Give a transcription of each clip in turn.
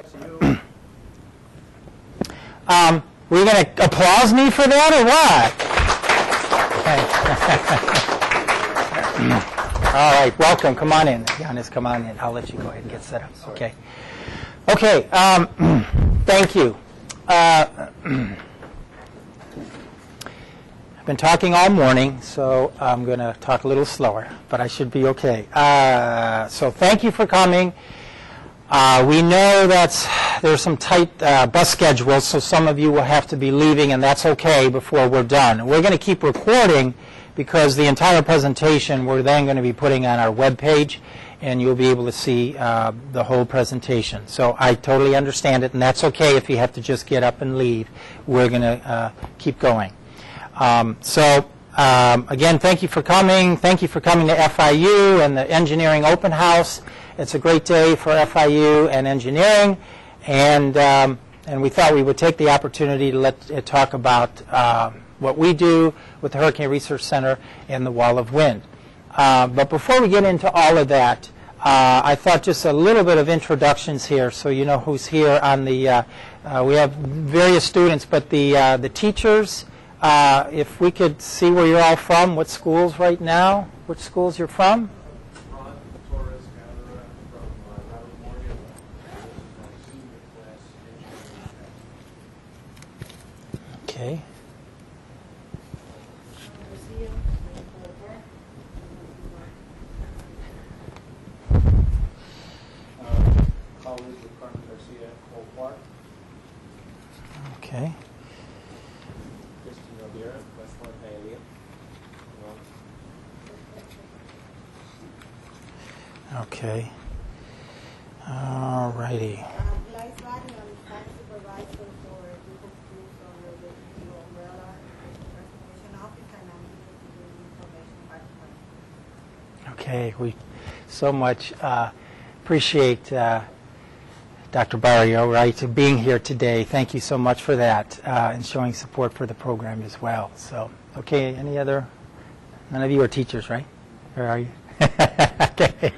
Were you going to applause me for that or what? All right, welcome. Come on in. Giannis, come on in. I'll let you go ahead and get set up. Okay. Okay, thank you. I've been talking all morning, so I'm going to talk a little slower, but I should be okay. So thank you for coming. We know that there's some tight bus schedules, so some of you will have to be leaving, and that's okay before we're done. We're going to keep recording because the entire presentation we're then going to be putting on our web page, and you'll be able to see the whole presentation. So I totally understand it, and that's okay if you have to just get up and leave. We're going to keep going. Again, thank you for coming. Thank you for coming to FIU and the Engineering Open House. It's a great day for FIU and engineering, and we thought we would take the opportunity to talk about what we do with the Hurricane Research Center and the Wall of Wind. But before we get into all of that, I thought just a little bit of introductions here, so you know who's here on the. We have various students, but the teachers. If we could see where you're all from, what schools right now, which schools you're from. Okay. College with Carmen Garcia, Cole Park. Okay. Christina Rivera, Westland Hialeah. Okay. All righty. Life Valley, I'm site supervisor for Google Schools under the new umbrella Information Office, and I'm here to do information background. Okay. We so much appreciate Dr. Barrio, right, being here today. Thank you so much for that and showing support for the program as well. So, okay, any other? None of you are teachers, right? Or are you? Okay.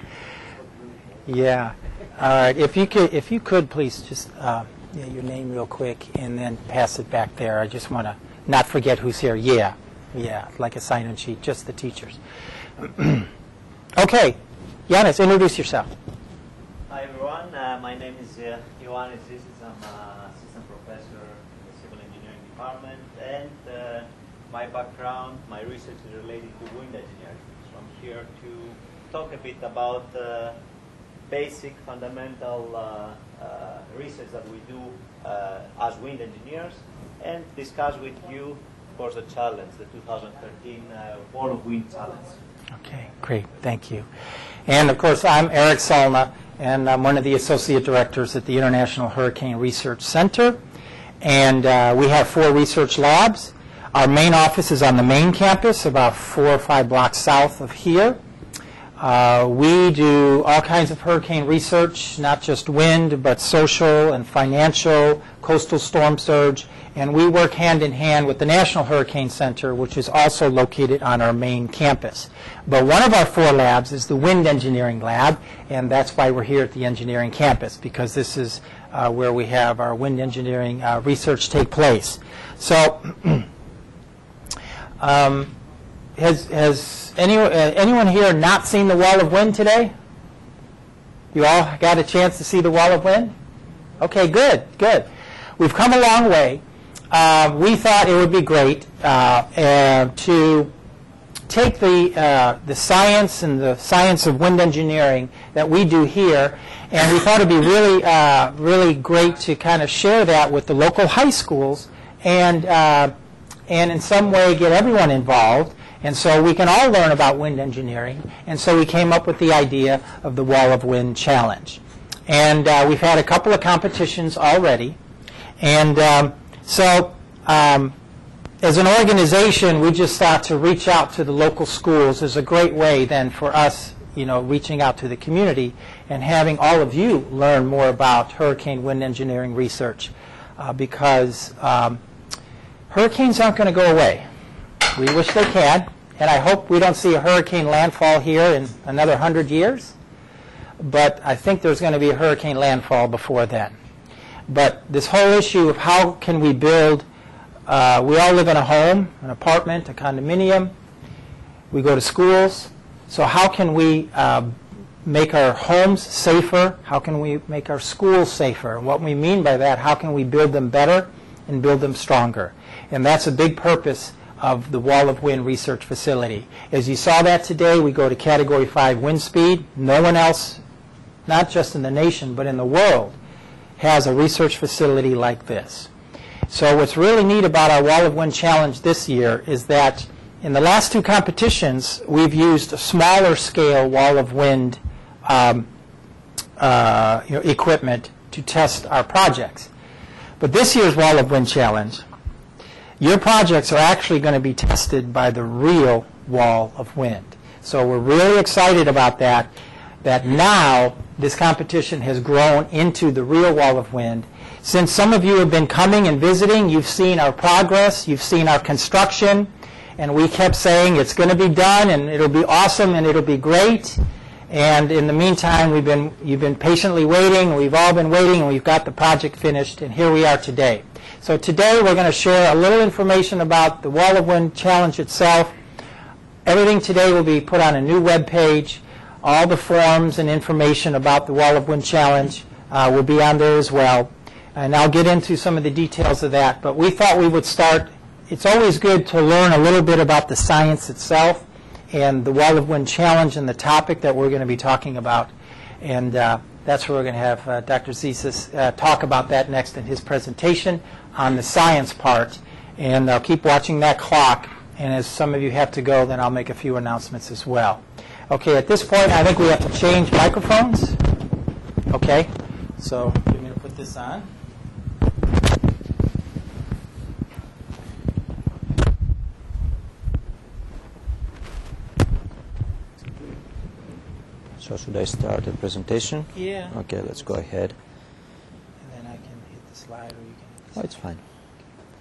Yeah. All right. If you could please just your name real quick and then pass it back there. I just want to not forget who's here. Yeah. Yeah. Like a sign-in sheet, just the teachers. Okay. Giannis, introduce yourself. Hi everyone, my name is Ioannis Zisis. I'm an assistant professor in the civil engineering department, and my background, my research is related to wind engineering. So I'm here to talk a bit about basic fundamental research that we do as wind engineers, and discuss with you, of course, the challenge, the 2013 Wall of Wind Challenge. Okay, great, thank you. And of course, I'm Eric Salna, and I'm one of the associate directors at the International Hurricane Research Center. And we have 4 research labs. Our main office is on the main campus, about 4 or 5 blocks south of here. We do all kinds of hurricane research, not just wind, but social and financial, coastal storm surge, and we work hand in hand with the National Hurricane Center, which is also located on our main campus. But one of our 4 labs is the Wind Engineering Lab, and that's why we're here at the engineering campus, because this is where we have our wind engineering research take place. So, has anyone here not seen the Wall of Wind today? You all got a chance to see the Wall of Wind? Okay, good, good. We've come a long way. We thought it would be great to take the science and the science of wind engineering that we do here, and we thought it would be really great to kind of share that with the local high schools and in some way get everyone involved. And so we can all learn about wind engineering. And so we came up with the idea of the Wall of Wind Challenge. And we've had a couple of competitions already. And as an organization, we just thought to reach out to the local schools is a great way then for us, you know, reaching out to the community and having all of you learn more about hurricane wind engineering research because hurricanes aren't going to go away. We wish they can, and I hope we don't see a hurricane landfall here in another 100 years, but I think there's going to be a hurricane landfall before then. But this whole issue of how can we build, we all live in a home, an apartment, a condominium. We go to schools. So how can we make our homes safer? How can we make our schools safer? And what we mean by that, how can we build them better and build them stronger? And that's a big purpose of the Wall of Wind Research Facility. As you saw that today, we go to Category 5 wind speed. No one else, not just in the nation, but in the world, has a research facility like this. So what's really neat about our Wall of Wind Challenge this year is that in the last two competitions, we've used a smaller scale Wall of Wind equipment to test our projects. But this year's Wall of Wind Challenge, your projects are actually going to be tested by the real wall of wind. So we're really excited about that now this competition has grown into the real wall of wind. Since some of you have been coming and visiting, you've seen our progress, you've seen our construction, and we kept saying it's going to be done and it'll be awesome and it'll be great. And in the meantime, you've been patiently waiting, we've all been waiting, and we've got the project finished, and here we are today. So today we're going to share a little information about the Wall of Wind Challenge itself. Everything today will be put on a new web page. All the forms and information about the Wall of Wind Challenge will be on there as well. And I'll get into some of the details of that. But we thought we would start. It's always good to learn a little bit about the science itself and the Wall of Wind Challenge and the topic that we're going to be talking about. And that's where we're going to have Dr. Zisas talk about that next in his presentation on the science part. And I'll keep watching that clock. And as some of you have to go, then I'll make a few announcements as well. Okay, at this point, I think we have to change microphones. Okay, so I'm going to put this on. So should I start the presentation? Yeah. Okay, let's go ahead. And then I can hit the slide, or you can hit the Oh, it's fine.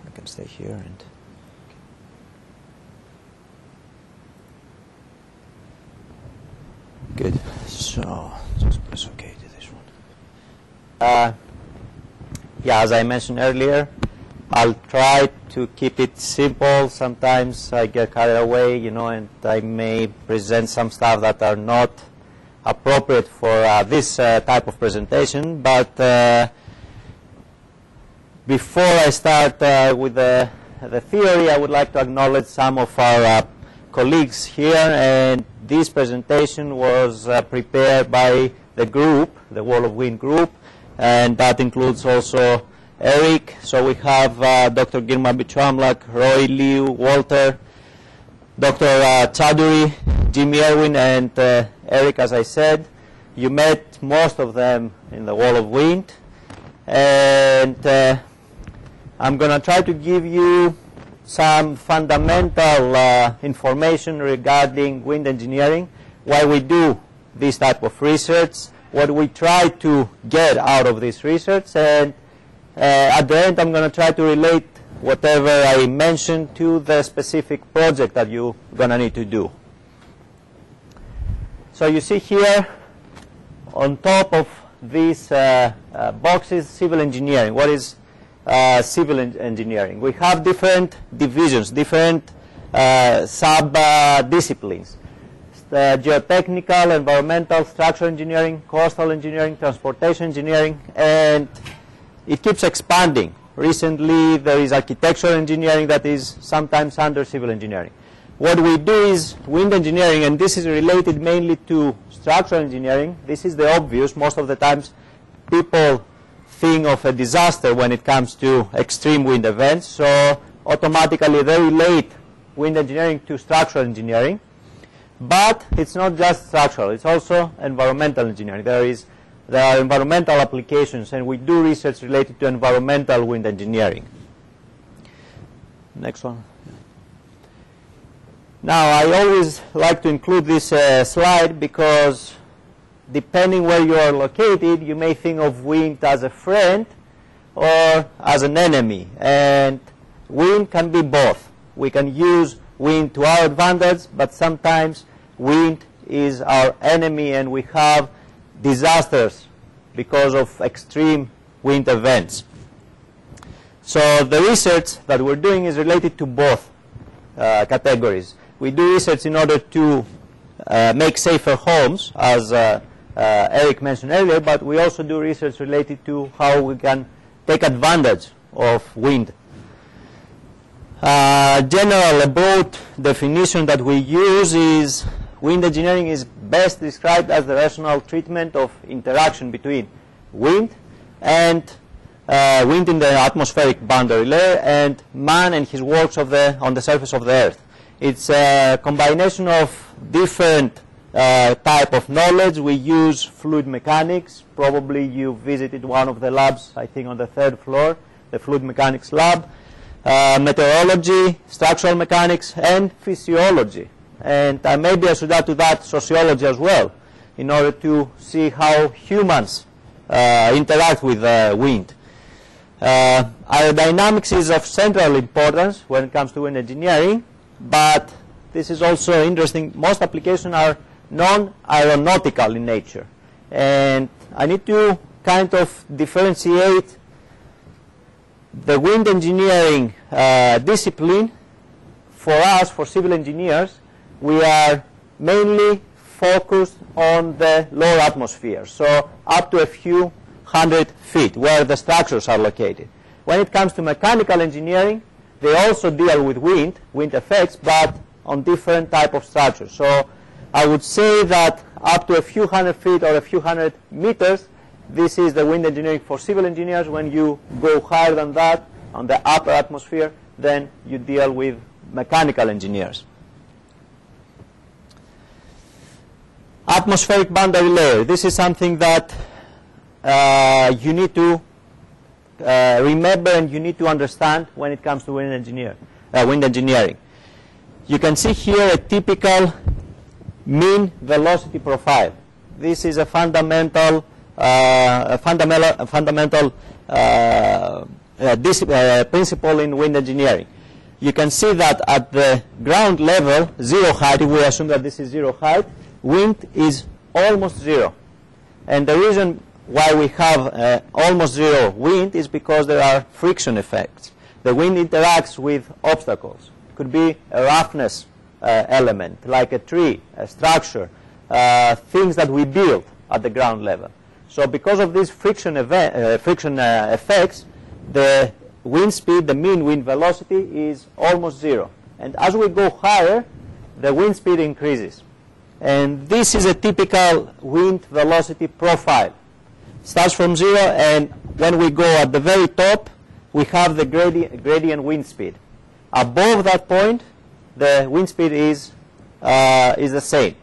I can stay here and... Good. So, just press OK to this one. Yeah, as I mentioned earlier, I'll try to keep it simple. Sometimes I get carried away, and I may present some stuff that are not appropriate for this type of presentation. But before I start with the theory, I would like to acknowledge some of our colleagues here, and this presentation was prepared by the group, the Wall of Wind group, and that includes also Eric. So we have Dr. Girma Bichwamlak, Roy Liu, Walter, Dr. Chowdhury, Jimmy Irwin, and Eric, as I said. You met most of them in the Wall of Wind. And I'm going to try to give you some fundamental information regarding wind engineering, why we do this type of research, what we try to get out of this research, and at the end I'm going to try to relate whatever I mentioned to the specific project that you're going to need to do. So you see here on top of these boxes, civil engineering. What is civil engineering? We have different divisions, different sub-disciplines. Geotechnical, environmental, structural engineering, coastal engineering, transportation engineering, and it keeps expanding. Recently, there is architectural engineering that is sometimes under civil engineering. What we do is wind engineering, and this is related mainly to structural engineering. This is the obvious. Most of the times, people think of a disaster when it comes to extreme wind events, so automatically they relate wind engineering to structural engineering. But it's not just structural, it's also environmental engineering. There are environmental applications, and we do research related to environmental wind engineering. Next one. Now, I always like to include this slide because depending where you are located, you may think of wind as a friend or as an enemy. And wind can be both. We can use wind to our advantage, but sometimes wind is our enemy, and we have disasters because of extreme wind events. So the research that we're doing is related to both categories. We do research in order to make safer homes, as Eric mentioned earlier, but we also do research related to how we can take advantage of wind. General, a broad definition that we use is wind engineering is best described as the rational treatment of interaction between wind and wind in the atmospheric boundary layer and man and his works on the surface of the Earth. It's a combination of different type of knowledge. We use fluid mechanics. Probably you visited one of the labs, I think on the 3rd floor, the fluid mechanics lab. Meteorology, structural mechanics, and physiology. And maybe I should add to that sociology as well, in order to see how humans interact with wind. Aerodynamics is of central importance when it comes to wind engineering, but this is also interesting. Most applications are non-aeronautical in nature. And I need to kind of differentiate the wind engineering discipline. For us, for civil engineers, we are mainly focused on the lower atmosphere, so up to a few hundred feet where the structures are located. When it comes to mechanical engineering, they also deal with wind effects, but on different type of structures. So I would say that up to a few hundred feet or a few hundred meters, this is the wind engineering for civil engineers. When you go higher than that, on the upper atmosphere, then you deal with mechanical engineers. Atmospheric boundary layer. This is something that you need to remember and you need to understand when it comes to wind engineering. You can see here a typical mean velocity profile. This is a fundamental principle in wind engineering. You can see that at the ground level, zero height, if we assume that this is zero height, wind is almost zero. And the reason why we have almost zero wind is because there are friction effects. The wind interacts with obstacles. It could be a roughness element, like a tree, a structure, things that we build at the ground level. So because of these friction effects, the wind speed, the mean wind velocity is almost zero. And as we go higher, the wind speed increases. And this is a typical wind velocity profile. Starts from zero, and when we go at the very top, we have the gradient wind speed. Above that point, the wind speed is the same.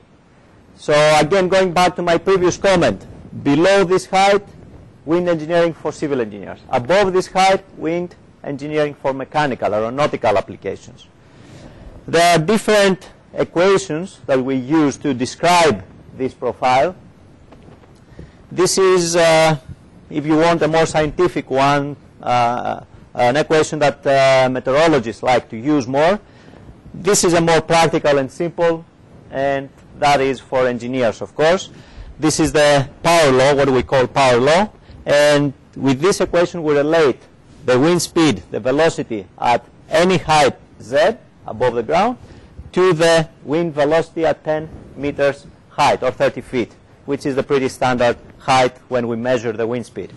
So again, going back to my previous comment, below this height, wind engineering for civil engineers. Above this height, wind engineering for mechanical, aeronautical applications. There are different equations that we use to describe this profile. This is, if you want a more scientific one, an equation that meteorologists like to use more. This is a more practical and simple, and that is for engineers, of course. This is the power law, what we call power law, and with this equation we relate the wind speed, the velocity at any height z above the ground to the wind velocity at 10 meters height, or 30 feet, which is the pretty standard height when we measure the wind speed.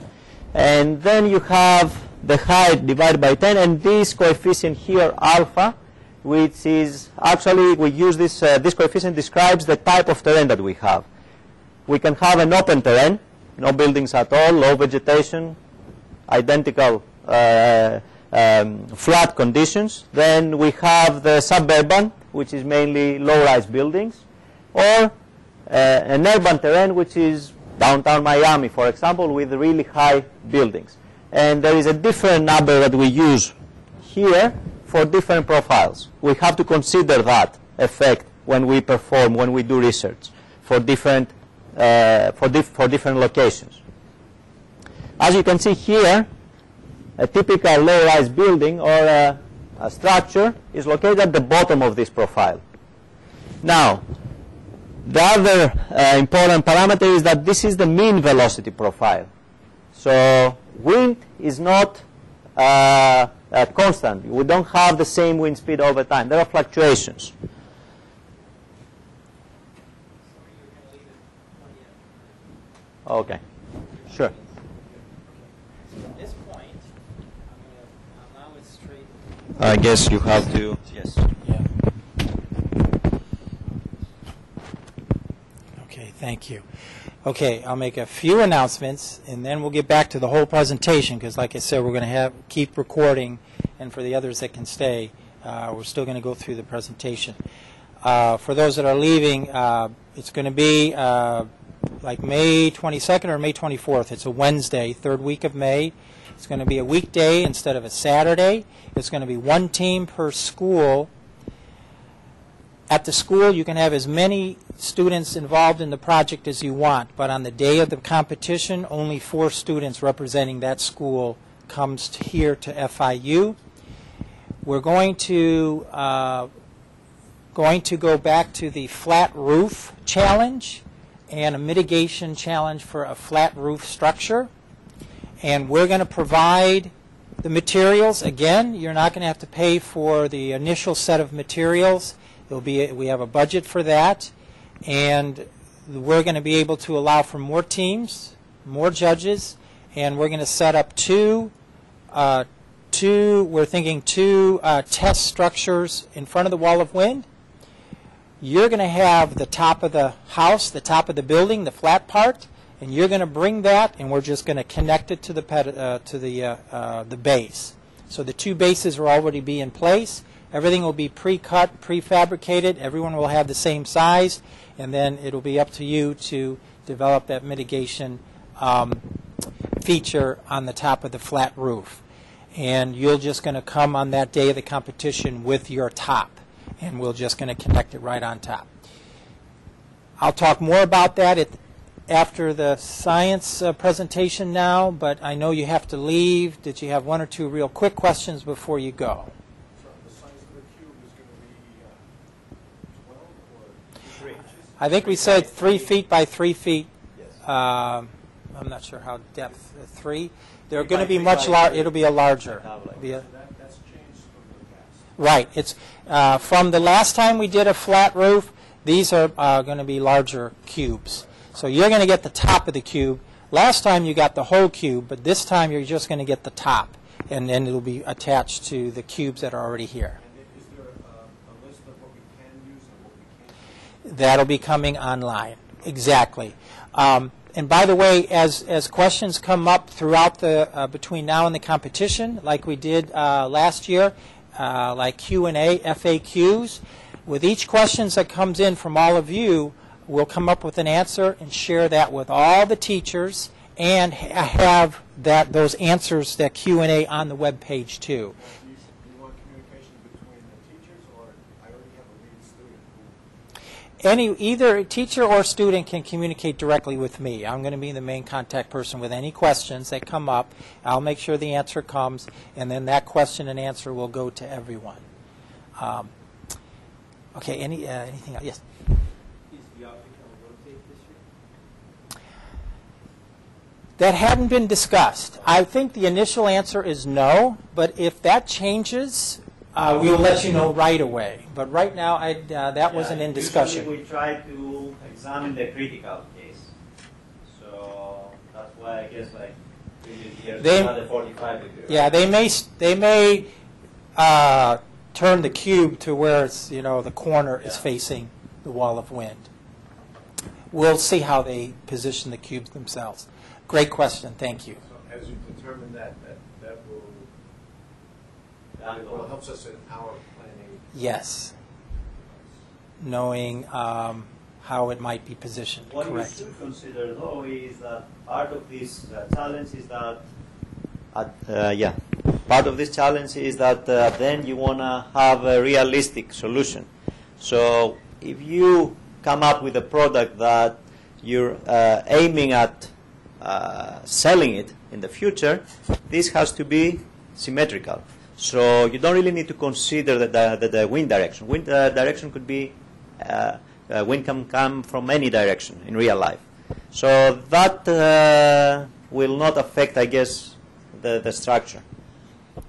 And then you have the height divided by 10, and this coefficient here, alpha, which is actually, we use this, this coefficient describes the type of terrain that we have. We can have an open terrain, no buildings at all, low vegetation, identical flat conditions. Then we have the suburban, which is mainly low-rise buildings, or an urban terrain, which is downtown Miami, for example, with really high buildings. And there is a different number that we use here for different profiles. We have to consider that effect when we perform, when we do research for different locations. As you can see here, a typical low-rise building or a structure is located at the bottom of this profile. Now, the other important parameter is that this is the mean velocity profile. So wind is not constant. We don't have the same wind speed all the time. There are fluctuations. Okay, sure. At this point, I'm going to allow it straight. I guess you have to, yes. Yeah. Okay, thank you. Okay, I'll make a few announcements, and then we'll get back to the whole presentation, because like I said, we're going to keep recording, and for the others that can stay, we're still going to go through the presentation. For those that are leaving, it's going to be like May 22nd or May 24th. It's a Wednesday, third week of May. It's going to be a weekday instead of a Saturday. It's going to be one team per school. At the school, you can have as many students involved in the project as you want, but on the day of the competition, only 4 students representing that school comes here to FIU. We're going to go back to the flat roof challenge and a mitigation challenge for a flat roof structure. And we're going to provide the materials. Again, you're not going to have to pay for the initial set of materials. We have a budget for that, and we're going to be able to allow for more teams, more judges, and we're going to set up two test structures in front of the wall of wind. You're going to have the top of the house, the top of the building, the flat part, and you're going to bring that, and we're just going to connect it to the base. So the 2 bases will already be in place. Everything will be pre-cut, prefabricated. Everyone will have the same size, and then it'll be up to you to develop that mitigation feature on the top of the flat roof. And you're just going to come on that day of the competition with your top, and we're just going to connect it right on top. I'll talk more about that after the science presentation now, but I know you have to leave. Did you have 1 or 2 real quick questions before you go? The size of the cube is going to be 12 or 3 inches? I think we said 3 feet by 3 feet. I'm not sure how depth, 3. They're going to be much larger. It'll be a larger. That's changed from the past. Right. It's from the last time we did a flat roof, these are going to be larger cubes. So you're going to get the top of the cube. Last time you got the whole cube, but this time you're just going to get the top, and then it'll be attached to the cubes that are already here. And is there a list of what we can use and what we can't use? That'll be coming online. Exactly. And by the way, as questions come up throughout the between now and the competition, like we did last year, like Q&A, FAQs, with each questions that comes in from all of you, we'll come up with an answer and share that with all the teachers and have those answers, that Q&A, on the web page too. Do you want communication between the teachers, or I already have a lead student who... Either teacher or student can communicate directly with me. I'm going to be the main contact person with any questions that come up. I'll make sure the answer comes, and then that question and answer will go to everyone. Okay, anything else? Yes? That hadn't been discussed. I think the initial answer is no, but if that changes, we'll let you know right away. But right now, that wasn't in discussion. Usually we try to examine the critical case. So that's why I guess like here's another 45 degrees. Yeah, they may turn the cube to where it's, the corner is facing the wall of wind. We'll see how they position the cubes themselves. Great question. Thank you. So as you determine that will help us in our planning. Yes. Knowing how it might be positioned. What Correct. we should consider, though, is that part of this challenge is that part of this challenge is that then you want to have a realistic solution. So if you come up with a product that you're aiming at selling it in the future, this has to be symmetrical. So you don't really need to consider the wind direction. Wind direction could be, wind can come from any direction in real life. So that will not affect, I guess, the structure.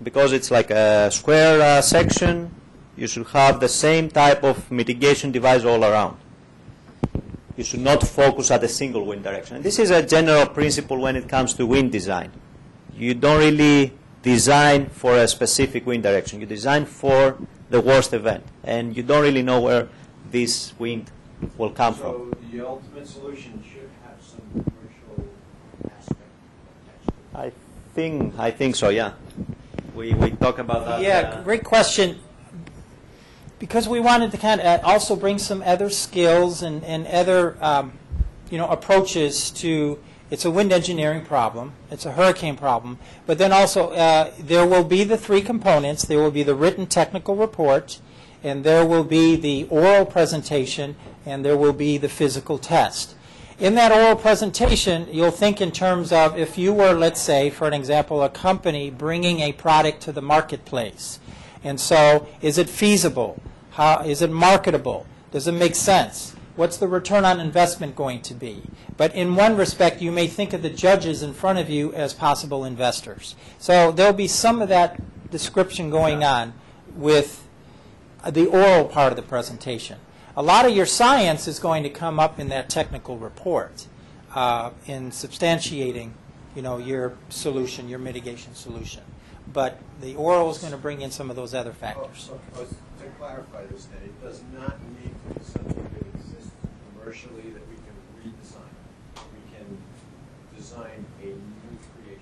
Because it's like a square section, you should have the same type of mitigation device all around. You should not focus at a single wind direction. And this is a general principle when it comes to wind design. You don't really design for a specific wind direction. You design for the worst event. And you don't really know where this wind will come from. So the ultimate solution should have some commercial aspect attached to it. I think so, yeah. We talk about that. Yeah, great question. Because we wanted to kind of also bring some other skills and other approaches to, it's a wind engineering problem, it's a hurricane problem, but then also there will be the three components. There will be the written technical report, and there will be the oral presentation, and there will be the physical test. In that oral presentation, you'll think in terms of if you were, let's say, for an example, a company bringing a product to the marketplace. And so, is it feasible? How, is it marketable? Does it make sense? What's the return on investment going to be? But in one respect, you may think of the judges in front of you as possible investors. So there'll be some of that description going on with the oral part of the presentation. A lot of your science is going to come up in that technical report in substantiating, your solution, your mitigation solution. But the oral is going to bring in some of those other factors. To clarify this, then, it does not need to be something that exists commercially that we can redesign. We can design a new creation.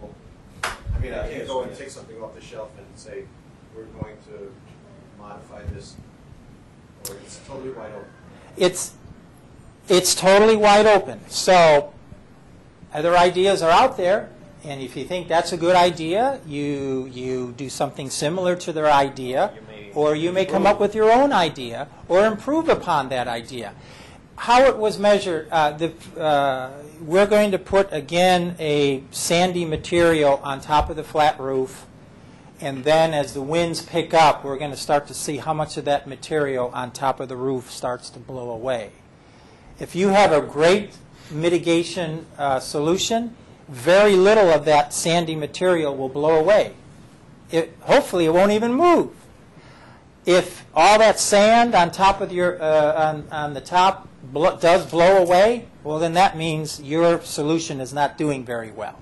Well, I mean, I can't go and take something off the shelf and say, we're going to modify this, or it's totally wide open. It's totally wide open. So other ideas are out there. And if you think that's a good idea, you do something similar to their idea, or you may come up with your own idea or improve upon that idea. How it was measured, we're going to put, again, a sandy material on top of the flat roof, and then as the winds pick up, we're going to start to see how much of that material on top of the roof starts to blow away. If you have a great mitigation solution, very little of that sandy material will blow away. Hopefully, it won't even move. If all that sand on top of your on the top does blow away, well, then that means your solution is not doing very well.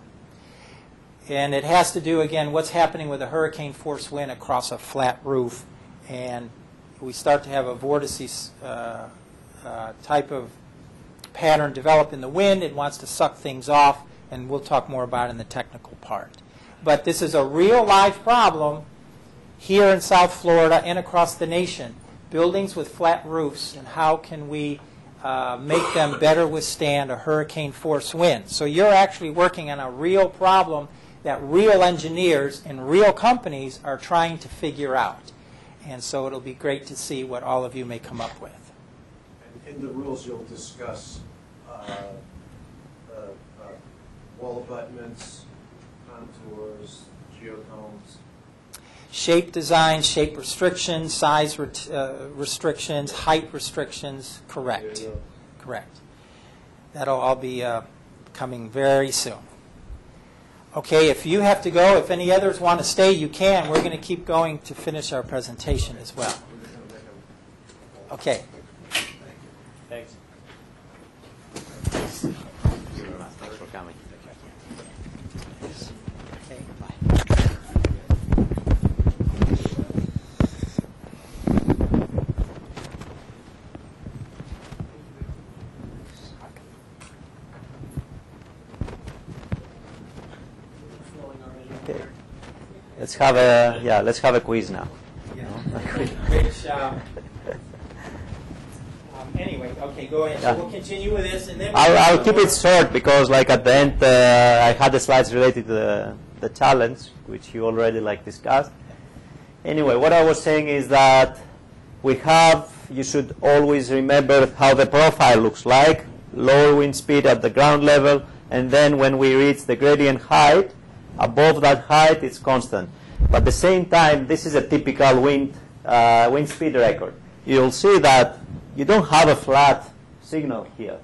And it has to do, again, what's happening with a hurricane force wind across a flat roof, and we start to have a vortices type of pattern develop in the wind. It wants to suck things off, and we'll talk more about it in the technical part. But this is a real life problem here in South Florida and across the nation. Buildings with flat roofs, and how can we make them better withstand a hurricane force wind? So you're actually working on a real problem that real engineers and real companies are trying to figure out. And so it'll be great to see what all of you may come up with. And in the rules, you'll discuss wall abutments, contours, geotones. Shape design, shape restrictions, size restrictions, height restrictions, correct. Correct. That'll all be coming very soon. Okay, if you have to go, if any others want to stay, you can. We're going to keep going to finish our presentation as well. Okay. Thanks. Thanks for coming. Okay, bye. Okay. Let's have a quiz now. Which, anyway, okay, go ahead. Yeah. So we'll continue with this, and then I'll keep it short because, like, at the end, I had the slides related to the challenge, which you already discussed. Anyway, what I was saying is that you should always remember how the profile looks like, lower wind speed at the ground level, and then when we reach the gradient height, above that height, it's constant. But at the same time, this is a typical wind speed record. You'll see that you don't have a flat signal here.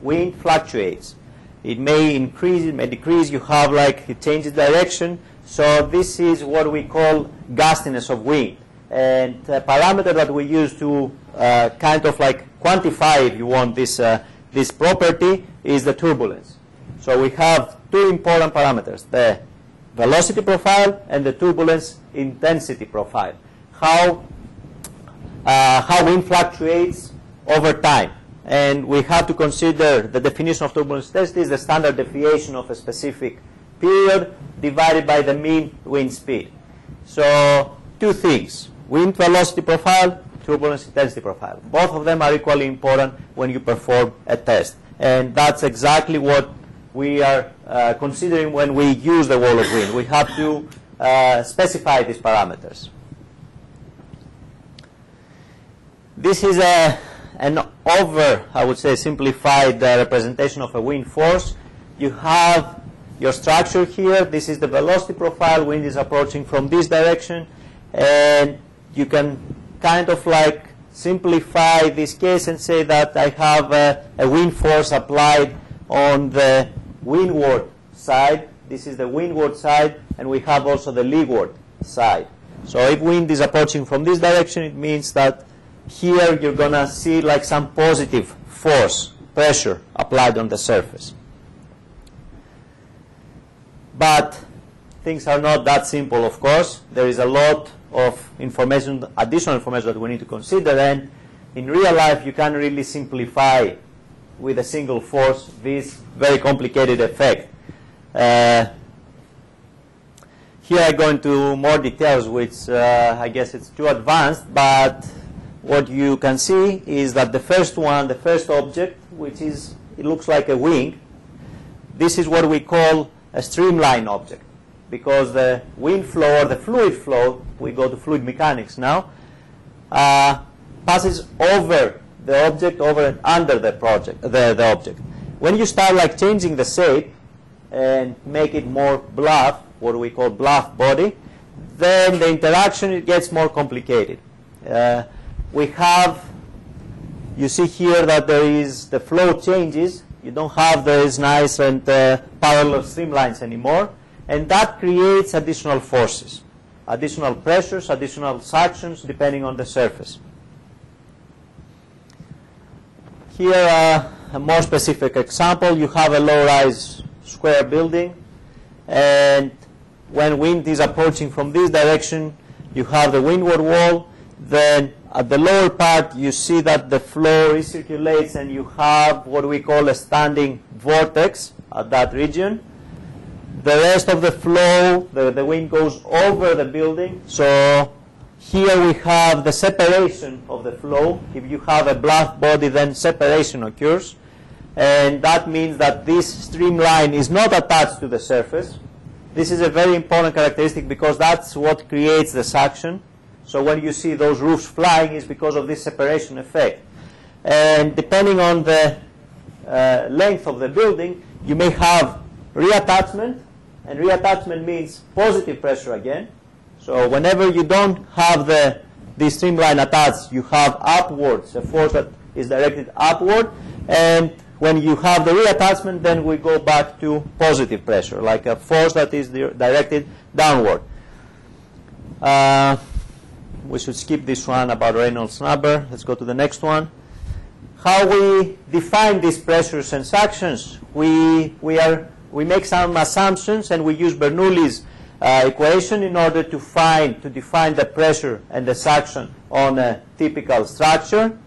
Wind fluctuates. It may increase, it may decrease. You have like, it changes direction. So this is what we call gustiness of wind. And a parameter that we use to kind of like quantify, if you want, this property is the turbulence. So we have two important parameters, the velocity profile and the turbulence intensity profile. How wind fluctuates over time. And we have to consider the definition of turbulence intensity is the standard deviation of a specific period divided by the mean wind speed. So two things, wind velocity profile, turbulence intensity profile. Both of them are equally important when you perform a test. And that's exactly what we are considering when we use the wall of wind. We have to specify these parameters. This is an I would say, simplified representation of a wind force. You have your structure here. This is the velocity profile. Wind is approaching from this direction. And you can kind of like simplify this case and say that I have a wind force applied on the windward side. This is the windward side, and we have also the leeward side. So if wind is approaching from this direction, it means that here you're going to see like some positive force, pressure applied on the surface. But things are not that simple, of course. There is a lot of information, additional information that we need to consider, and in real life you can't really simplify with a single force this very complicated effect. Here I go into more details, which I guess it's too advanced, but what you can see is that the first one, the first object, which is, it looks like a wing, this is what we call a streamline object, because the wind flow or the fluid flow, we go to fluid mechanics now, passes over the object, over and under the object. When you start like changing the shape and make it more bluff, what we call bluff body, then the interaction, it gets more complicated. We have, you see here that there is, the flow changes. You don't have those nice and parallel streamlines anymore. And that creates additional forces, additional pressures, additional suctions, depending on the surface. Here, a more specific example. You have a low-rise square building, and when wind is approaching from this direction, you have the windward wall. Then at the lower part, you see that the flow recirculates, and you have what we call a standing vortex at that region. The rest of the flow, the wind goes over the building. So here we have the separation of the flow. If you have a bluff body, then separation occurs. And that means that this streamline is not attached to the surface. This is a very important characteristic because that's what creates the suction. So when you see those roofs flying, it's because of this separation effect. And depending on the length of the building, you may have reattachment, and reattachment means positive pressure again. So whenever you don't have the streamline attached, you have upwards, a force that is directed upward, and when you have the reattachment, then we go back to positive pressure, like a force that is directed downward. We should skip this one about Reynolds number. Let's go to the next one. How we define these pressures and suctions? We make some assumptions, and we use Bernoulli's equation in order to define the pressure and the suction on a typical structure.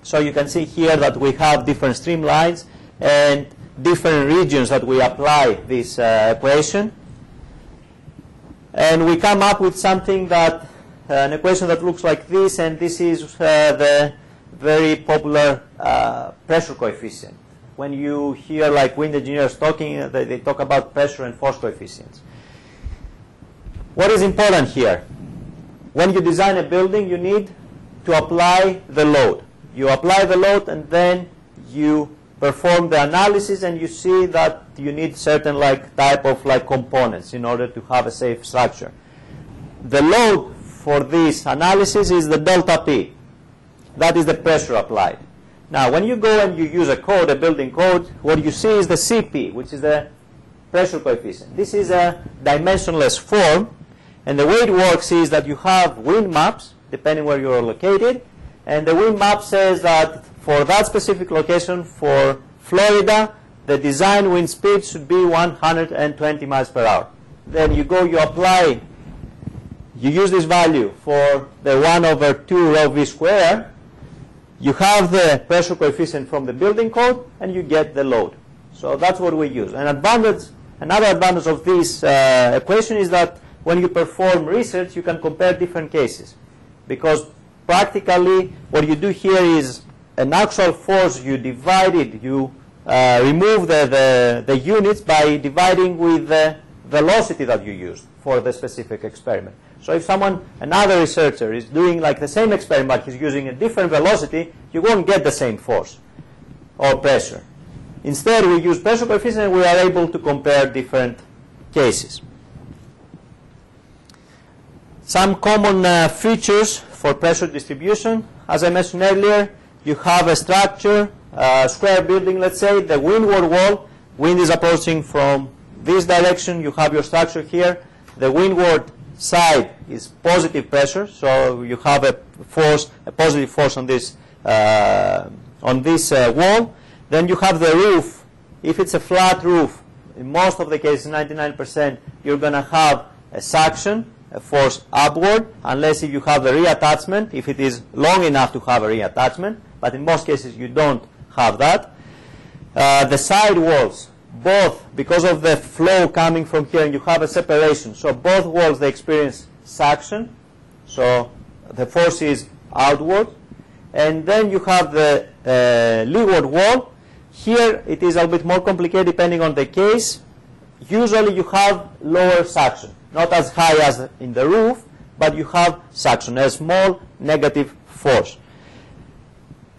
So you can see here that we have different streamlines and different regions that we apply this equation. And we come up with something that, an equation that looks like this, and this is the very popular pressure coefficient. When you hear like wind engineers talking, they talk about pressure and force coefficients. What is important here? When you design a building, you need to apply the load. You apply the load, and then you perform the analysis, and you see that you need certain like type of like components in order to have a safe structure. The load for this analysis is the delta P. That is the pressure applied. Now, when you go and you use a code, a building code, what you see is the CP, which is the pressure coefficient. This is a dimensionless form, and the way it works is that you have wind maps, depending where you are located, and the wind map says that for that specific location, for Florida, the design wind speed should be 120 miles per hour. Then you go, you apply, you use this value for the 1/2 rho v square. You have the pressure coefficient from the building code, and you get the load. So that's what we use. Another advantage of this equation is that when you perform research, you can compare different cases. Because practically, what you do here is an actual force, you divide it, you remove the units by dividing with the velocity that you used for the specific experiment. So if another researcher is doing like the same experiment, but he's using a different velocity, you won't get the same force or pressure. Instead, we use pressure coefficient, and we are able to compare different cases. Some common features for pressure distribution. As I mentioned earlier, you have a structure, a square building, let's say, the windward wall. Wind is approaching from this direction. You have your structure here. The windward side is positive pressure, so you have a positive force on this wall. Then you have the roof. If it's a flat roof, in most of the cases, 99%, you're going to have a suction, a force upward, unless if you have the reattachment, if it is long enough to have a reattachment. But in most cases, you don't have that. The side walls, both because of the flow coming from here, and you have a separation. So both walls, they experience suction. So the force is outward. And then you have the leeward wall. Here it is a little bit more complicated depending on the case. Usually you have lower suction. Not as high as in the roof, but you have suction, a small negative force.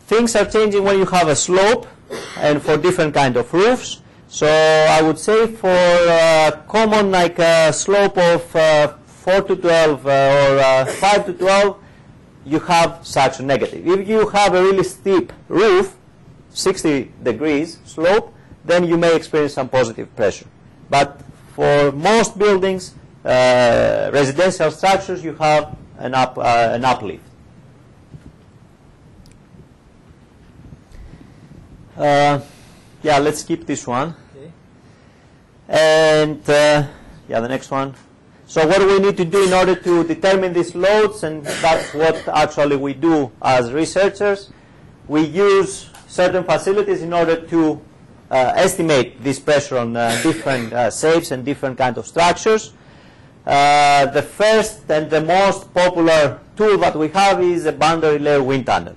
Things are changing when you have a slope and for different kind of roofs. So I would say for common like a slope of 4 to 12 or 5 to 12, you have suction negative. If you have a really steep roof, 60 degrees slope, then you may experience some positive pressure. But for most buildings, residential structures, you have an uplift. Yeah, let's skip this one. Okay. And yeah, the next one. So what do we need to do in order to determine these loads? And that's what actually we do as researchers. We use certain facilities in order to estimate this pressure on different safes and different kinds of structures. The first and the most popular tool that we have is a boundary layer wind tunnel.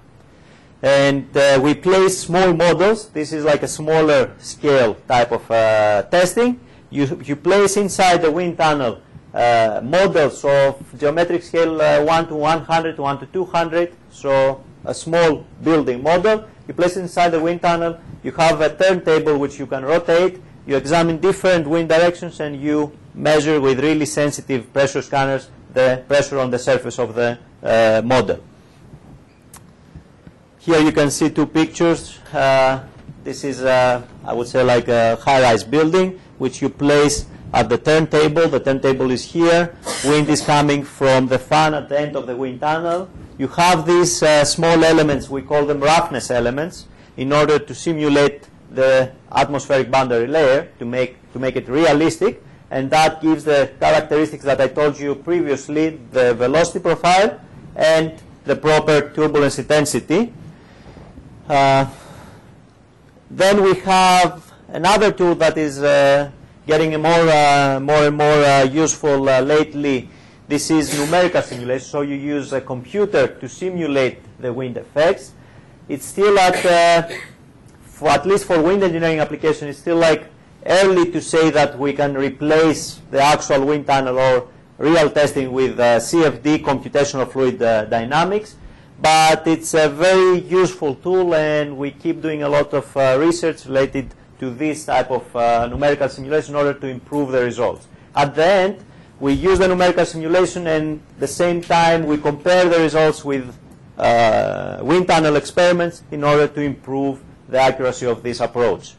And we place small models. This is like a smaller scale type of testing. You place inside the wind tunnel models of geometric scale 1 to 100, 1 to 200. So a small building model. You place it inside the wind tunnel. You have a turntable which you can rotate. You examine different wind directions, and you measure with really sensitive pressure scanners the pressure on the surface of the model. Here you can see two pictures. This is, I would say, like a high-rise building, which you place at the turntable. The turntable is here. Wind is coming from the fan at the end of the wind tunnel. You have these small elements, we call them roughness elements, in order to simulate the atmospheric boundary layer to make it realistic. And that gives the characteristics that I told you previously, the velocity profile and the proper turbulence intensity. Then we have another tool that is getting more and more useful lately. This is numerical simulation. So you use a computer to simulate the wind effects. It's still at least for wind engineering application, it's still like early to say that we can replace the actual wind tunnel or real testing with CFD, computational fluid dynamics. But it's a very useful tool, and we keep doing a lot of research related to this type of numerical simulation in order to improve the results. At the end, we use the numerical simulation, and at the same time we compare the results with wind tunnel experiments in order to improve the accuracy of this approach.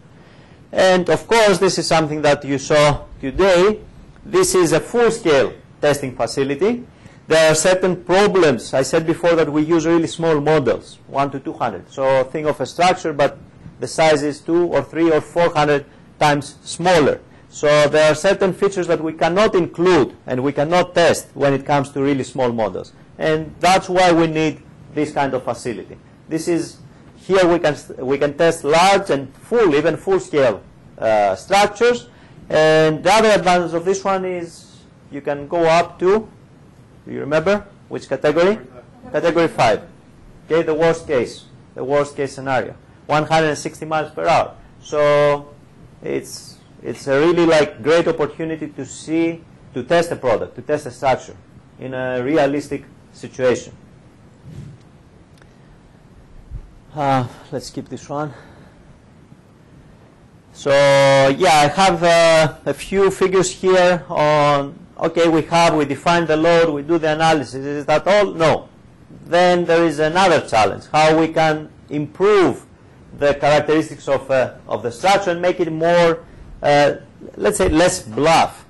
And of course, this is something that you saw today. This is a full-scale testing facility. There are certain problems. I said before that we use really small models, 1 to 200. So think of a structure, but the size is 2 or 3 or 400 times smaller. So there are certain features that we cannot include and we cannot test when it comes to really small models. And that's why we need this kind of facility. This is, here we can test large and full, even full-scale structures. And the other advantage of this one is you can go up to, do you remember which category? Category 5. Okay, the worst case scenario, 160 miles per hour. So it's a really like great opportunity to test a product, to test a structure in a realistic situation. Let's skip this one. So yeah, I have a few figures here on, okay, we define the load, we do the analysis. Is that all? No. Then there is another challenge, how we can improve the characteristics of the structure and make it more, let's say, less bluff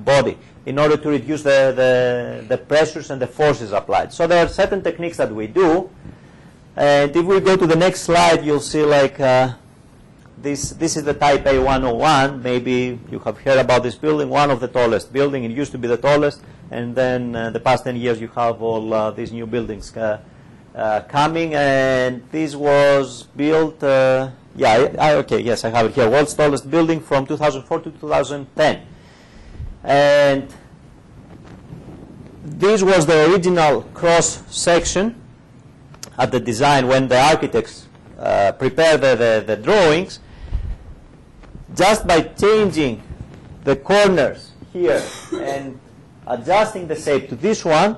body, in order to reduce the pressures and the forces applied. So there are certain techniques that we do. And if we go to the next slide, you'll see like this is the Type A 101. Maybe you have heard about this building, one of the tallest building. It used to be the tallest, and then the past 10 years you have all these new buildings coming. And this was built, yes, I have it here. World's tallest building from 2004 to 2010. And this was the original cross section at the design when the architects prepared the drawings. Just by changing the corners here and adjusting the shape to this one,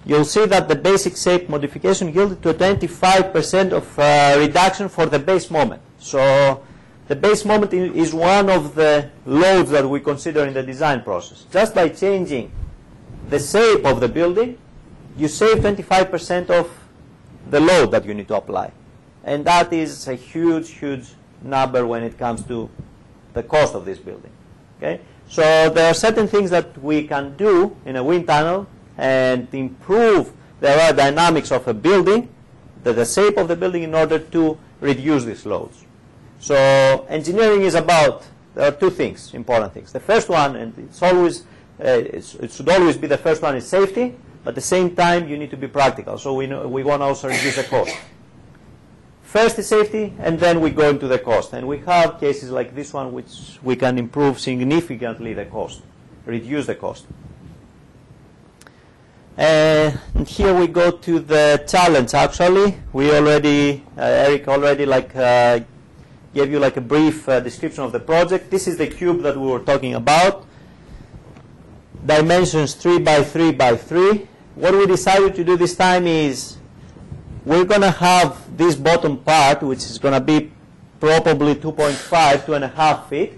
you'll see that the basic shape modification yielded to a 25% of reduction for the base moment. So the base moment is one of the loads that we consider in the design process. Just by changing the shape of the building, you save 25% of the load that you need to apply. And that is a huge, huge number when it comes to the cost of this building. Okay? So there are certain things that we can do in a wind tunnel and improve the aerodynamics of a building, the shape of the building, in order to reduce these loads. So engineering is about, there are two things, important things. The first one, and it's always, it should always be the first one, is safety. But at the same time, you need to be practical. So we want to also reduce the cost. First is safety, and then we go into the cost. And we have cases like this one, which we can improve significantly the cost, reduce the cost. And here we go to the challenge. Actually, we already, Eric already gave you like a brief description of the project. This is the cube that we were talking about. Dimensions 3 by 3 by 3. What we decided to do this time is we're going to have this bottom part, which is going to be probably 2.5 feet,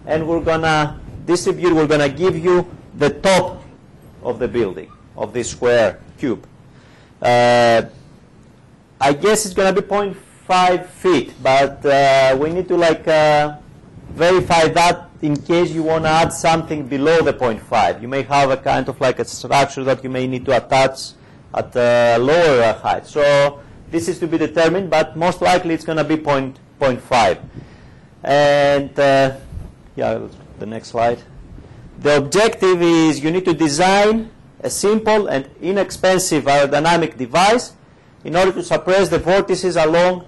and we're going to distribute, we're going to give you the top of the building, of this square cube. I guess it's going to be 0.5 feet, but we need to verify that in case you want to add something below the 0.5. You may have a kind of like a structure that you may need to attach at a lower height. So this is to be determined, but most likely it's going to be 0.5. And yeah, the next slide. The objective is you need to design a simple and inexpensive aerodynamic device in order to suppress the vortices along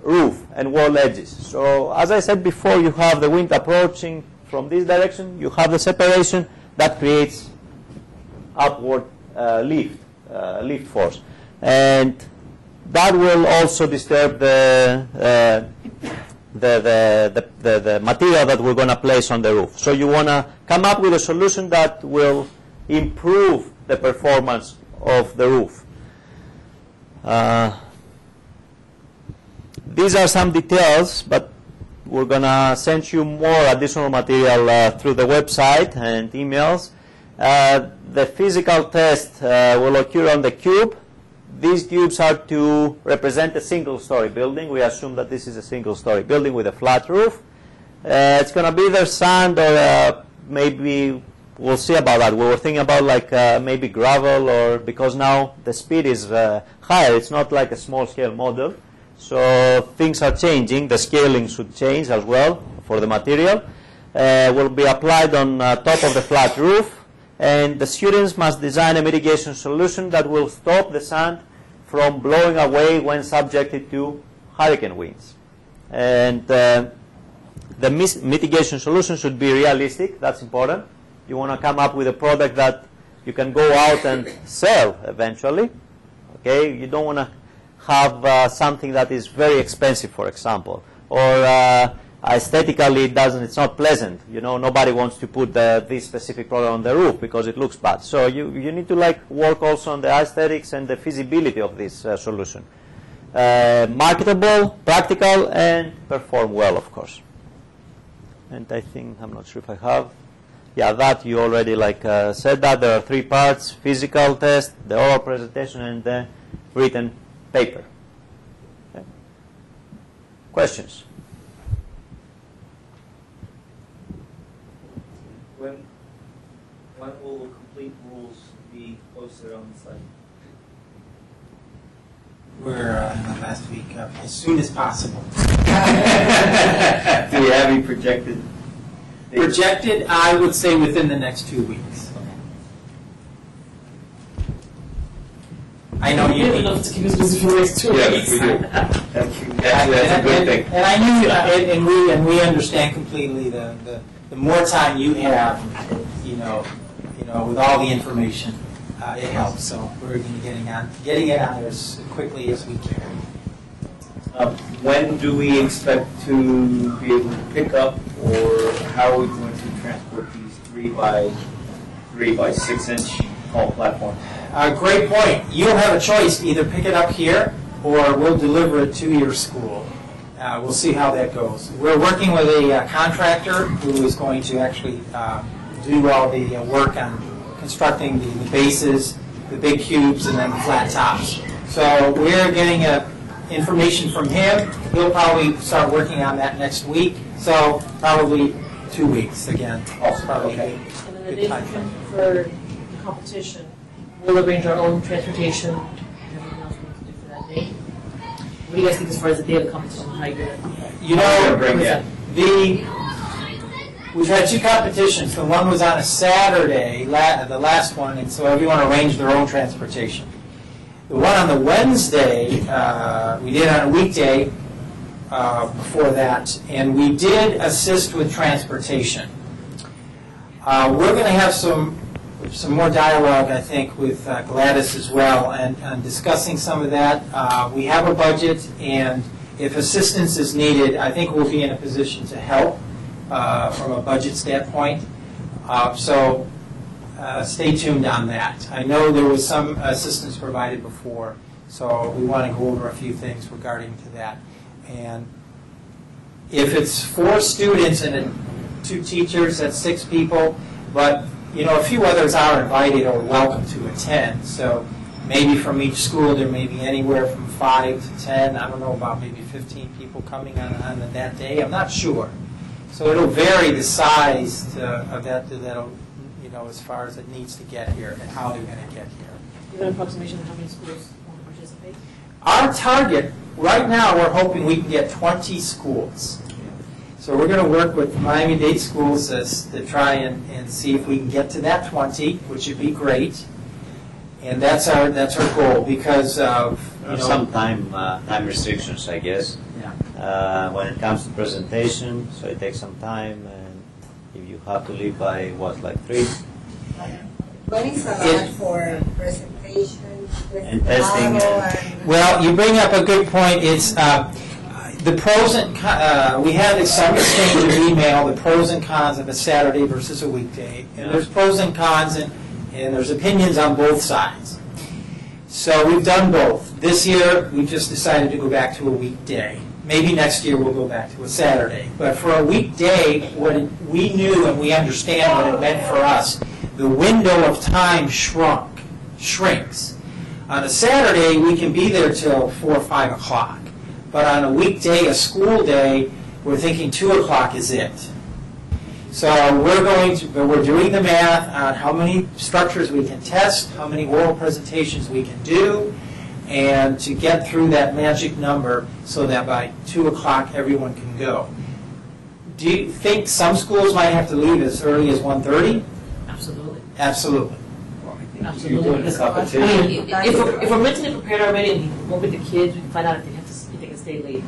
roof and wall edges. So as I said before, you have the wind approaching from this direction. You have the separation that creates upward lift force, and that will also disturb the material that we're going to place on the roof. So you want to come up with a solution that will improve the performance of the roof. These are some details, but we're going to send you more additional material through the website and emails. The physical test will occur on the cube, these tubes are to represent a single-story building. We assume that this is a single-story building with a flat roof. It's going to be either sand or maybe we'll see about that. We were thinking about like maybe gravel, or because now the speed is higher. It's not like a small-scale model. So things are changing. The scaling should change as well for the material. Will be applied on top of the flat roof. And the students must design a mitigation solution that will stop the sand from blowing away when subjected to hurricane winds. And the mitigation solution should be realistic. That's important. You want to come up with a product that you can go out and sell eventually. Okay, you don't want to have something that is very expensive, for example, or aesthetically it's not pleasant. You know, nobody wants to put this specific product on the roof because it looks bad. So you need to like work also on the aesthetics and the feasibility of this solution. Marketable, practical, and perform well, of course. And I think, I'm not sure if I have. Yeah, that you already like said that. There are 3 parts: physical test, the oral presentation, and the written paper. Okay. Questions? When will the complete rules be posted on the site? We're last week, as soon as possible. Do you have any projected? Projected, I would say within the next 2 weeks. I know you need. enough to keep us busy for the next 2 weeks. we do. That's a good thing. And I knew, and we understand completely the more time you have, you know, with all the information, it helps. So we're getting it on there as quickly as we can. When do we expect to be able to pick up, or how are we going to transport these 3 by 6 inch tall platforms? Great point. You'll have a choice to either pick it up here or we'll deliver it to your school. We'll see how that goes. We're working with a contractor who is going to actually do all the work on constructing the bases, the big cubes, and then the flat tops. So we're getting information from him. He'll probably start working on that next week. So probably 2 weeks again. Probably okay. And then the date for the competition, we'll arrange our own transportation and everything else we need to do for that day. What do you guys think as far as the day of the competition? How you gonna? You know, Yeah. we've had 2 competitions. The one was on a Saturday, the last one, and so everyone arranged their own transportation. The one on the Wednesday, we did on a weekday before that, and we did assist with transportation. We're going to have some more dialogue, I think, with Gladys as well, and discussing some of that. We have a budget, and if assistance is needed, I think we'll be in a position to help from a budget standpoint. So stay tuned on that. I know there was some assistance provided before, so we want to go over a few things regarding to that. And if it's 4 students and 2 teachers, that's 6 people, but you know, a few others are invited or welcome to attend. So maybe from each school there may be anywhere from 5 to 10. I don't know, about maybe 15 people coming on that day. I'm not sure. So it'll vary the size of that'll, you know, as far as it needs to get here and how they're going to get here. You have an approximation of how many schools want to participate? Our target right now, we're hoping we can get 20 schools. So we're going to work with Miami-Dade Schools to try and see if we can get to that 20, which would be great. And that's our goal because of Some time restrictions, I guess. Yeah. When it comes to presentation, so it takes some time, and if you have to leave by like 3. When is allowed for presentation, And testing, Well, you bring up a good point. It's the pros and we had some exchange of email, the pros and cons of a Saturday versus a weekday. And there's pros and cons, and there's opinions on both sides. So we've done both. This year, we just decided to go back to a weekday. Maybe next year we'll go back to a Saturday. But for a weekday, we knew and we understand what it meant for us. The window of time shrinks. On a Saturday, we can be there till 4 or 5 o'clock. But on a weekday, a school day, we're thinking 2 o'clock is it. So we're doing the math on how many structures we can test, how many oral presentations we can do, and to get through that magic number so that by 2 o'clock everyone can go. Do you think some schools might have to leave as early as 1:30? Absolutely. Absolutely. Absolutely. You're doing a Because, competition. I mean, if we're mentally prepared already and we work with the kids, we can find out if they can stay late.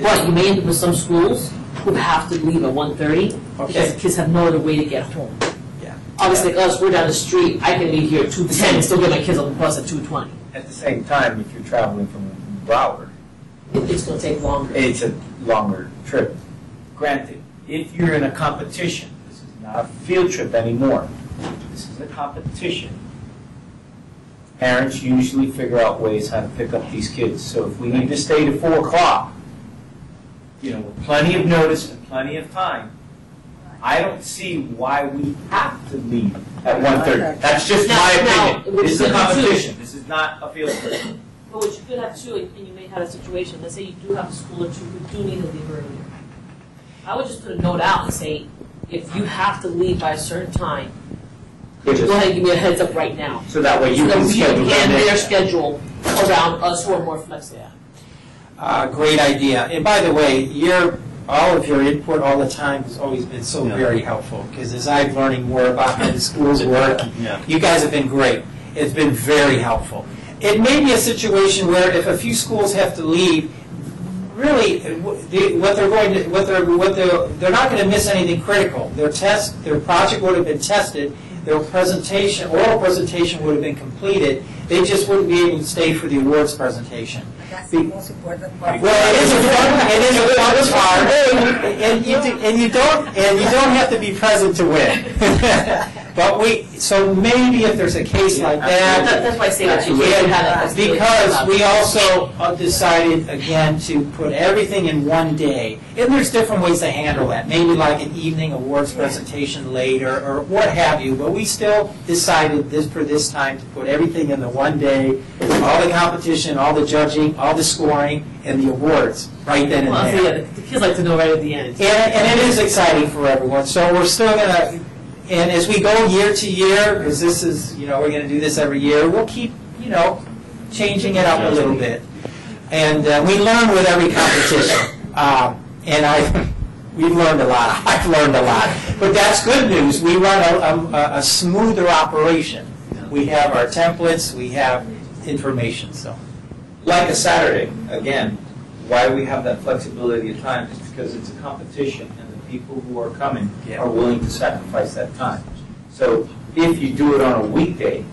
But you may end up with some schools who have to leave at 1:30 because Okay. the kids have no other way to get home. Yeah. Obviously, like us, we're down the street. I can leave here at 2:10 and still get my kids on the bus at 2:20. At the same time, if you're traveling from Broward, It's going to take longer. it's a longer trip. Granted, if you're in a competition, this is not a field trip anymore. This is a competition. Parents usually figure out ways how to pick up these kids. So if we need to stay to 4 o'clock, with plenty of notice and plenty of time, I don't see why we have to leave at 1:30. That's just my Now, opinion. This is a competition. This is not a field trip. But what you could have too, and you may have a situation, let's say you do have a school or two who do need to leave earlier. I would just put a note out and say, if you have to leave by a certain time, could you go ahead and give me a heads up right now? So that way you So can that we schedule can them in. their schedule around us who are more flexible. Great idea. And by the way, all of your input all the time has always been so very helpful, because as I'm learning more about how the schools work, you guys have been great. It's been very helpful. It may be a situation where if a few schools have to leave, really, they're not going to miss anything critical. Their project would have been tested, their oral presentation would have been completed. They just wouldn't be able to stay for the awards presentation. That's the most important part. Well, it is a fun part, and you don't have to be present to win. But so maybe if there's a case like that. That's why I say that you Yeah, can't have that. because we also decided, again, to put everything in one day. And there's different ways to handle that. Maybe like an evening awards presentation later, or what have you. But we still decided for this time to put everything in the one day, all the competition, all the judging, all the scoring, and the awards right then and Well, there. so yeah, the kids like to know right at the end. And it is exciting for everyone. So we're still going to, and as we go year to year, because this is, we're going to do this every year, we'll keep, changing it up a little bit. And we learn with every competition. We've learned a lot. I've learned a lot. But that's good news. We run a smoother operation. We have our templates. We have information. So, Like a Saturday, again, why we have that flexibility of time is because it's a competition, and the people who are coming are willing to sacrifice that time. So if you do it on a weekday,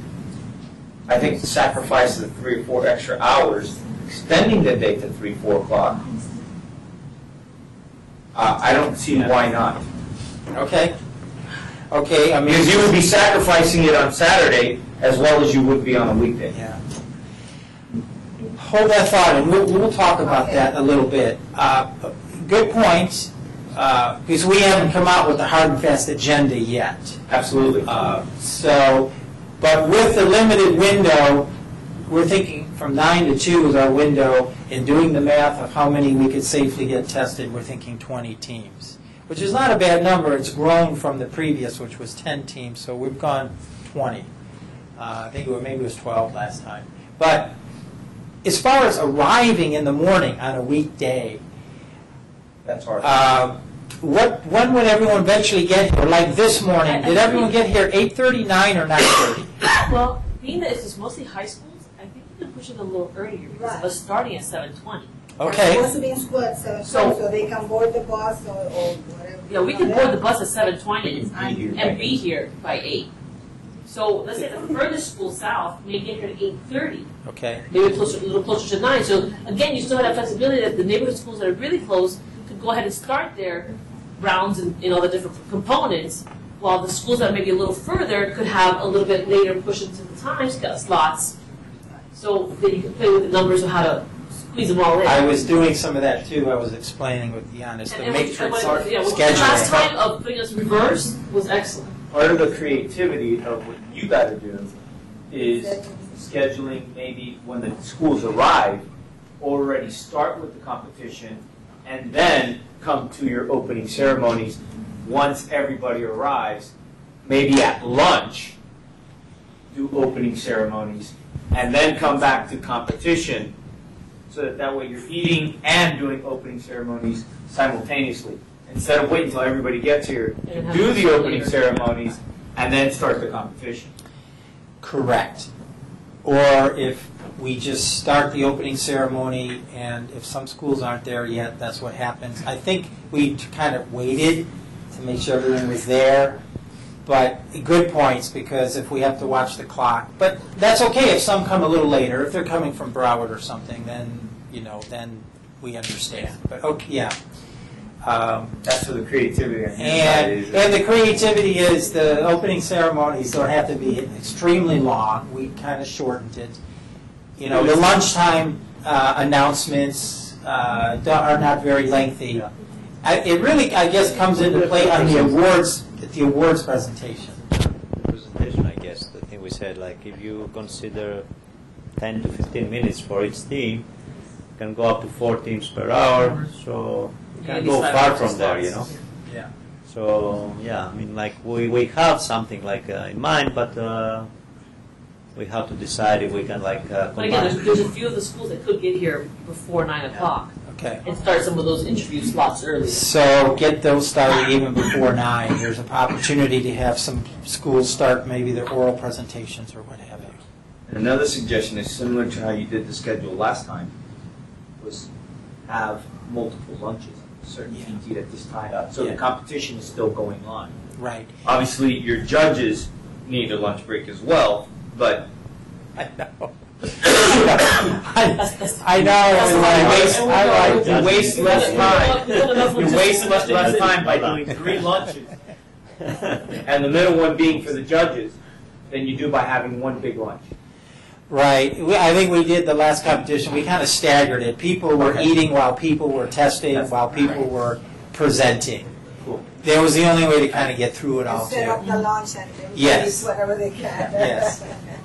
I think the sacrifice of the 3 or 4 extra hours, extending the day to 3, 4 o'clock, I don't see why not. okay. Okay. I mean, Because you would be sacrificing it on Saturday as well as you would be on a weekday. Yeah. Hold that thought, and we'll talk about that a little bit. Good point, because we haven't come out with the hard and fast agenda yet. Absolutely. But with the limited window, we're thinking from 9 to 2 is our window, and doing the math of how many we could safely get tested, we're thinking 20 teams, which is not a bad number. It's grown from the previous, which was 10 teams, so we've gone 20. I think maybe it was 12 last time. But as far as arriving in the morning on a weekday, That's hard. when would everyone eventually get here? Like this morning, did everyone get here 8:30, 9, or 9:30? Well, being that it's mostly high schools, I think we can push it a little earlier because of us starting at 7:20. They're Okay. supposed to be in school at 7:20, so they can board the bus or whatever. Yeah, we can board the bus at 7:20 here and be here by 8. So let's say the furthest school south may get here at 8:30, Okay. maybe a little closer to 9. So again, you still have that flexibility that the neighborhood schools that are really close could go ahead and start their rounds and all the different components, while the schools that are maybe a little further could have a little bit later push into the time slots. So then you can play with the numbers of how to squeeze them all in. I was doing some of that too. I was explaining with Giannis the matrix the last scheduling. time of putting us reverse was excellent. Part of the creativity of what you got to do is scheduling maybe when the schools arrive, already start with the competition, and then come to your opening ceremonies once everybody arrives, maybe at lunch, do opening ceremonies, and then come back to competition, so that way you're eating and doing opening ceremonies simultaneously. Instead of waiting until everybody gets here, do the opening ceremonies, and then start the competition. Correct. Or if we just start the opening ceremony, and if some schools aren't there yet, that's what happens. I think we kind of waited to make sure everyone was there. But good points, because if we have to watch the clock. But that's okay if some come a little later. If they're coming from Broward or something, then, then we understand. But okay, yeah. That's where the creativity And the creativity is the opening ceremonies don't have to be extremely long. We kind of shortened it. The lunchtime announcements are not very lengthy. It really, I guess, comes into play on the awards presentation. The presentation, I guess, the thing we said, like if you consider 10 to 15 minutes for each team, you can go up to 4 teams per hour, so you can go far from there, Yeah. So, yeah, I mean, like we have something like in mind, but we have to decide if we can But again, there's a few of the schools that could get here before 9 o'clock Okay. and start some of those interview slots early. So get those started even before 9. There's an opportunity to have some schools start maybe their oral presentations or what have you. And another suggestion is similar to how you did the schedule last time, was have multiple lunches. Certain teams eat at this time, so the competition is still going on. Right. Obviously, your judges need a lunch break as well, but I know. I know. You waste less time. You waste less time by doing 3 lunches, and the middle one being for the judges, than you do by having one big lunch. Right. I think we did the last competition. We kind of staggered it. People were eating while people were testing, while people were presenting. Cool. That was the only way to kind of get through it all, Set too. up the lunch and then Yes. eat whatever they can. Yes.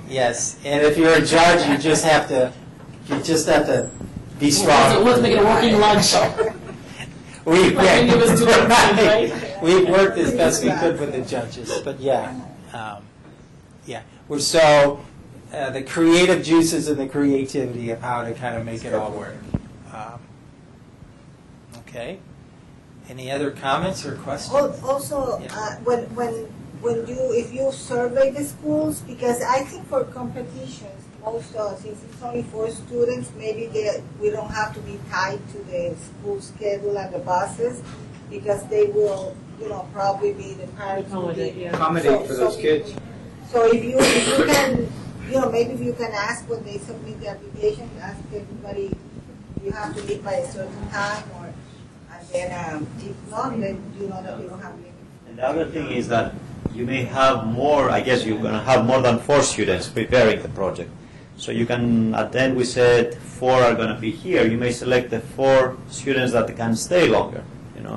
Yes. And if you're a judge, you just have to be strong. Let's make it a working lunch. We've right? worked as best we could with the judges, but yeah. So the creative juices and the creativity of how to kind of make it all work. Okay. Any other comments or questions? Also, if you survey the schools, because I think for competitions, since it's only 4 students, maybe we don't have to be tied to the school schedule and the buses, because they will, probably be the parents. Accommodate for those kids. So if you can, maybe if you can ask when they submit the application, ask everybody, you have to leave by a certain time, and then if not, then you know that we don't have limit. And the other thing is that you may have more, I guess you're going to have more than 4 students preparing the project. So you can, at the end we said 4 are going to be here. You may select the 4 students that can stay longer.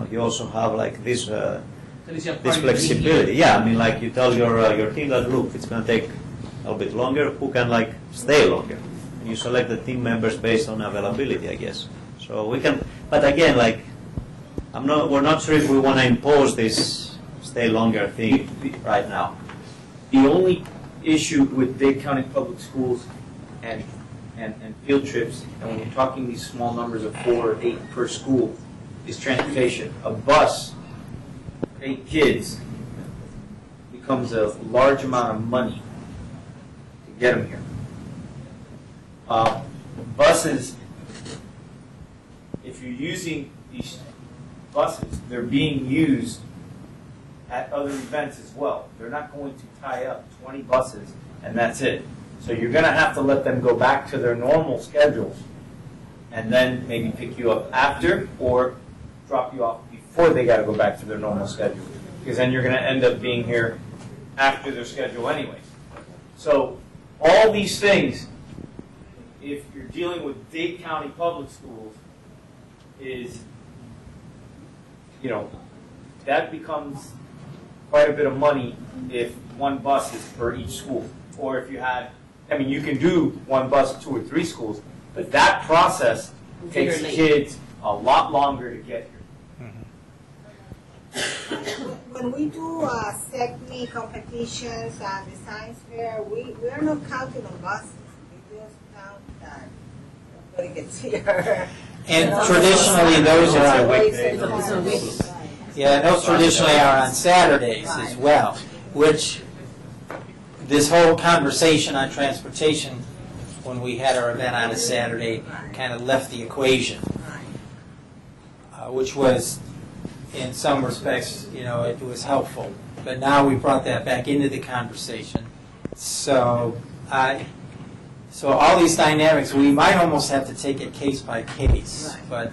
You also have like this flexibility. Yeah, I mean, like you tell your team that, look, it's going to take a little bit longer. Who can stay longer? And you select the team members based on availability, I guess. So we can, but again, we're not sure if we want to impose this stay longer thing right now. The only issue with Dade County Public Schools and field trips, and when you're talking these small numbers of 4 or 8 per school, is transportation. A bus, 8 kids, becomes a large amount of money to get them here. Buses, if you're using these buses, they're being used at other events as well. They're not going to tie up 20 buses and that's it. So you're going to have to let them go back to their normal schedules and then maybe pick you up after or drop you off before they got to go back to their normal schedule. Because then you're going to end up being here after their schedule anyways. So all these things, if you're dealing with Dade County Public Schools, is, that becomes quite a bit of money if one bus is per each school. Or if you had I mean, you can do one bus, 2 or 3 schools, but that process takes Very late. kids a lot longer to get here. When we do SECME competitions and the science fair, we're not counting on buses. We just count that everybody gets here. And traditionally, those are on It's a week. Yeah, those traditionally are on Saturdays as well, which this whole conversation on transportation, when we had our event on a Saturday, kind of left the equation, which was, in some respects, it was helpful. But now we brought that back into the conversation. So all these dynamics, we might almost have to take it case by case. But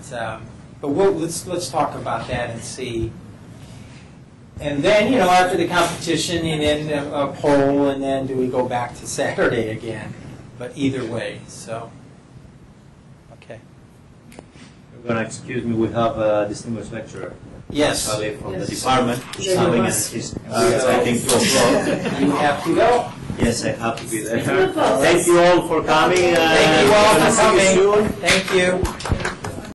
let's talk about that and see. And then, after the competition, and then a poll, and then do we go back to Saturday again? But either way, so, okay. You're going to excuse me, we have a distinguished lecturer. Yes. Colleague from the Yes. department. He's coming and he's, I think, 2 o'clock. You have to go. Yes, I have to be there. Thank you. Thank you all for coming. Thank you all for See you coming. soon. Thank you.